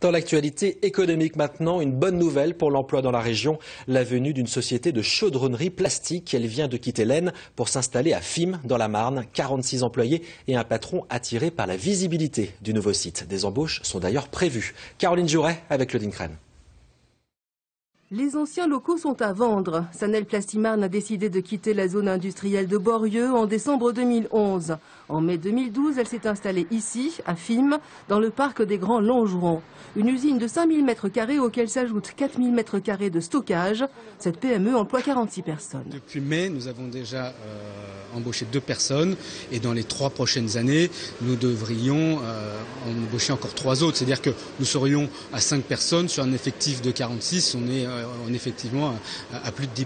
Dans l'actualité économique maintenant, une bonne nouvelle pour l'emploi dans la région, la venue d'une société de chaudronnerie plastique. Elle vient de quitter l'Aisne pour s'installer à Fismes, dans la Marne. 46 employés et un patron attiré par la visibilité du nouveau site. Des embauches sont d'ailleurs prévues. Caroline Jouret avec Claudine Crène. Les anciens locaux sont à vendre. Sanel Plastimarne a décidé de quitter la zone industrielle de Borieux en décembre 2011. En mai 2012, elle s'est installée ici, à Fismes, dans le parc des Grands Longerons. Une usine de 5000 m² auquel s'ajoutent 4000 m² de stockage. Cette PME emploie 46 personnes. Depuis mai, nous avons déjà embauché 2 personnes et dans les 3 prochaines années, nous devrions embaucher encore 3 autres. C'est-à-dire que nous serions à 5 personnes sur un effectif de 46. On est effectivement à plus de 10%.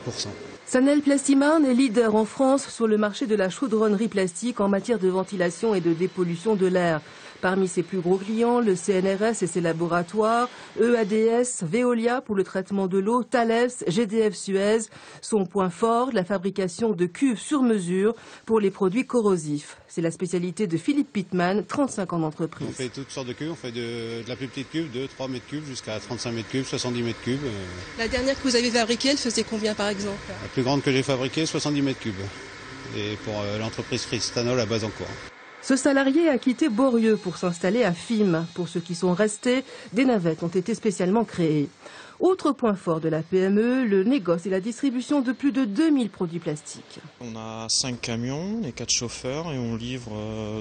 Sanel Plastimarne est leader en France sur le marché de la chaudronnerie plastique en matière de ventilation et de dépollution de l'air. Parmi ses plus gros clients, le CNRS et ses laboratoires, EADS, Veolia pour le traitement de l'eau, Thales, GDF Suez. Son point fort, la fabrication de cuves sur mesure pour les produits corrosifs. C'est la spécialité de Philippe Pittman, 35 ans d'entreprise. On fait toutes sortes de cuves, on fait de la plus petite cuve, de 3 mètres cubes jusqu'à 35 mètres cubes, 70 mètres cubes. La dernière que vous avez fabriquée, elle faisait combien par exemple? La plus grande que j'ai fabriquée, 70 mètres cubes. Et pour l'entreprise Fristanol à Bazancourt. Ce salarié a quitté Borieux pour s'installer à Fismes. Pour ceux qui sont restés, des navettes ont été spécialement créées. Autre point fort de la PME, le négoce et la distribution de plus de 2000 produits plastiques. On a 5 camions et 4 chauffeurs et on livre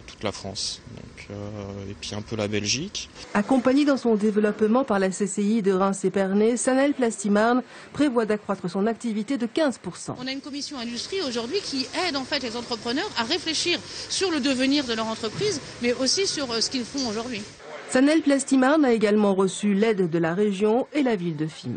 toute la France. Et puis un peu la Belgique. Accompagné dans son développement par la CCI de Reims-Épernay, Sanel Plastimarne prévoit d'accroître son activité de 15%. On a une commission industrie aujourd'hui qui aide en fait les entrepreneurs à réfléchir sur le devenir de leur entreprise, mais aussi sur ce qu'ils font aujourd'hui. Sanel Plastimarne a également reçu l'aide de la région et la ville de Fismes.